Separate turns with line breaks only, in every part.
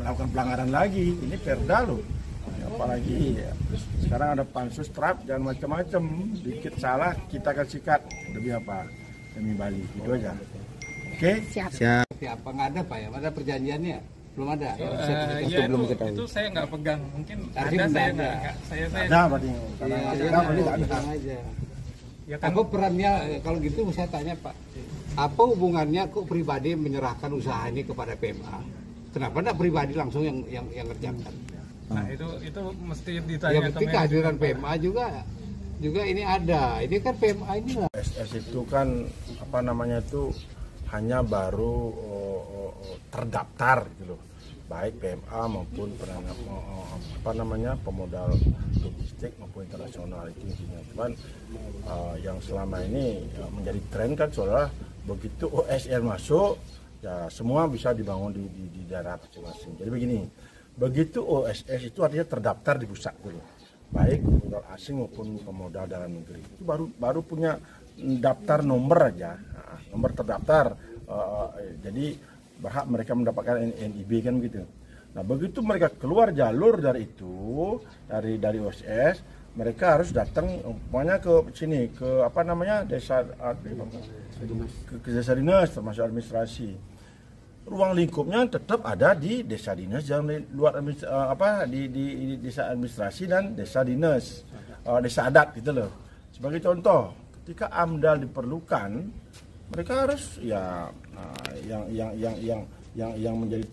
melakukan pelanggaran lagi. Ini perda loh. Apalagi ya, sekarang ada pansus trap dan macam-macam. Dikit salah kita akan sikat demi apa? Demi Bali. Itu aja. Oke?
Siap.
Apa nggak ada Pak ya? Ada perjanjiannya? Belum ada.
Ya, belum ketahui.
Itu saya nggak pegang. Mungkin
Tadi
ada, saya
ada.
nggak. Saya
Ada berarti. Karena berarti tak ada.
aja.
ya kan.
Apa perannya kalau gitu saya tanya Pak? Apa hubungannya kok pribadi menyerahkan usaha ini kepada PMA? Kenapa enggak pribadi langsung yang ngerjakan?
Nah, itu mesti ditanya
Ya
ke
berarti
manajemen,
kehadiran
Pak.
PMA juga ini ada. Ini kan PMA ini lah.
SS itu kan apa namanya itu hanya baru terdaftar gitu loh, baik PMA maupun pemodal logistik maupun internasional itu intinya. Cuman yang selama ini menjadi tren kan seolah begitu OSR masuk ya semua bisa dibangun di daerah masing-masing. Jadi begini, begitu OSS itu artinya terdaftar di pusat dulu, baik pemodal asing maupun pemodal dalam negeri itu baru punya daftar nomor aja, nomor terdaftar. Jadi berhak mereka mendapatkan NIB kan gitu. Nah begitu mereka keluar jalur dari itu dari OSS, mereka harus datang umpamanya ke sini ke apa namanya desa ke desa dinas termasuk administrasi. Ruang lingkupnya tetap ada di desa dinas yang di luar di desa administrasi dan desa dinas, desa adat gitu loh. Sebagai contoh, ketika AMDAL diperlukan, mereka harus ya yang menjadi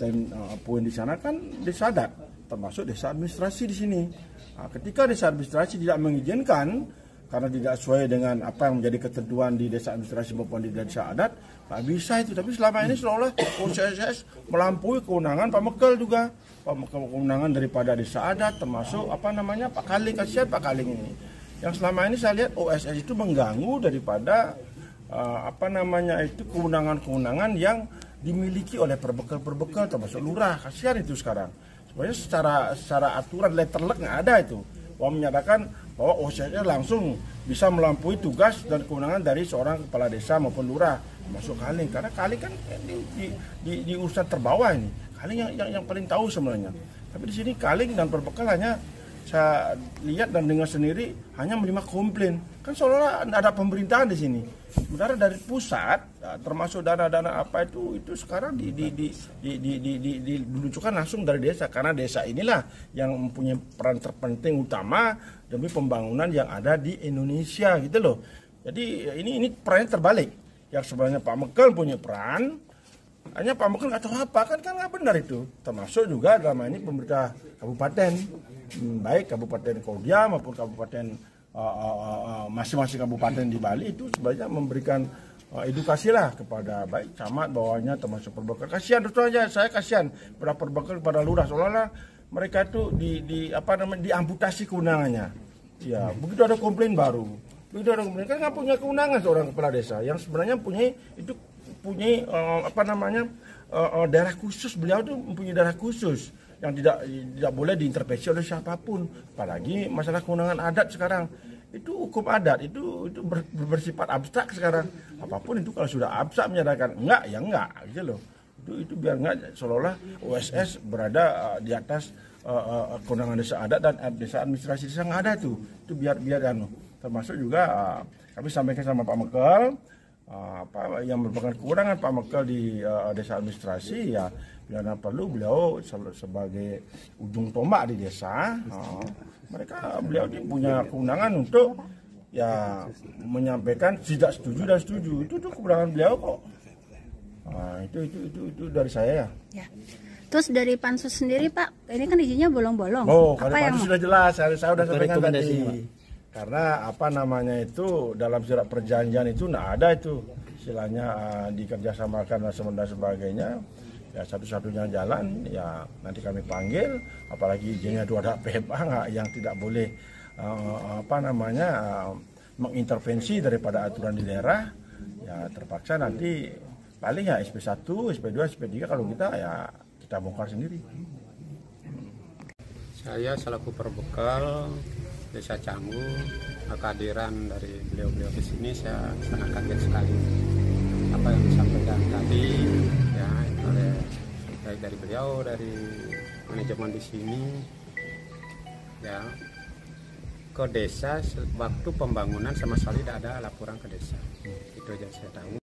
poin di sana kan desa adat, termasuk desa administrasi di sini. Nah, ketika desa administrasi tidak mengizinkan karena tidak sesuai dengan apa yang menjadi ketentuan di desa administrasi maupun di desa adat, nggak bisa itu. Tapi selama ini seolah OSS melampaui kewenangan Pak Mekel juga, kewenangan daripada desa adat, termasuk apa namanya Pak Kaling. Kasihan Pak Kaling ini, yang selama ini saya lihat OSS itu mengganggu daripada kewenangan-kewenangan yang dimiliki oleh perbekal termasuk lurah. Kasihan itu sekarang. Sebenarnya secara aturan letterlek nggak ada itu. Bahwa menyatakan bahwa OSS langsung bisa melampaui tugas dan kewenangan dari seorang kepala desa maupun lurah, termasuk Kaling. Karena Kaling kan di urusan terbawah ini. Kaling yang paling tahu sebenarnya. Tapi di sini Kaling dan perbekal hanya saya lihat dan dengar sendiri hanya menerima komplain. Kan seolah-olah ada pemerintahan di sini. Sebenarnya dari pusat, termasuk dana-dana apa itu sekarang diluncurkan langsung dari desa. Karena desa inilah yang mempunyai peran terpenting utama demi pembangunan yang ada di Indonesia gitu loh. Jadi ini perannya terbalik. Yang sebenarnya Pak Mekel punya peran, hanya Pak Mekel nggak tahu apa, kan nggak benar itu. Termasuk juga dalam ini pemerintah kabupaten, baik Kabupaten Kodia maupun kabupaten masing-masing kabupaten di Bali itu sebenarnya memberikan edukasi lah kepada baik camat bawahnya termasuk perbekal. Kasihan terus aja, saya kasihan pada perbekal kepada lurah, seolah-olah mereka itu diamputasi kewenangannya. Ya begitu ada komplain baru, begitu ada komplain kan nggak punya kewenangan seorang kepala desa yang sebenarnya punya daerah khusus. Beliau tuh mempunyai daerah khusus yang tidak boleh diintervensi oleh siapapun. Apalagi masalah kewenangan adat sekarang. Itu hukum adat itu bersifat abstrak sekarang. Apapun itu kalau sudah abstrak menyatakan enggak ya enggak gitu loh. Itu biar enggak seolah-olah OSS berada di atas kewenangan desa adat dan desa administrasi desa nggak ada tuh. Itu biar termasuk juga kami sampaikan sama Pak Mekel yang merupakan kewenangan Pak Mekel di desa administrasi ya bila perlu beliau sebagai ujung tombak di desa, beliau punya kewenangan untuk ya menyampaikan tidak setuju dan setuju. Itu kewenangan beliau kok. Itu dari saya ya.
Terus dari pansus sendiri Pak, ini kan izinnya bolong-bolong.
Kalau pansus sudah jelas, saya sudah sampaikan tadi. Karena itu dalam surat perjanjian itu nggak ada itu istilahnya dikerjasamakan dan sebagainya. Ya satu-satunya jalan ya nanti kami panggil, apalagi izinnya itu ada PMA yang tidak boleh mengintervensi daripada aturan di daerah. Ya terpaksa nanti paling ya SP1, SP2, SP3 kalau kita bongkar sendiri.
Saya selaku perbekal Desa Canggu, kehadiran dari beliau-beliau di sini saya sangat kaget sekali. Apa yang disampaikan tadi ya oleh baik dari beliau, dari manajemen di sini, ya ke desa waktu pembangunan sama sekali tidak ada laporan ke desa. Itu aja saya tahu.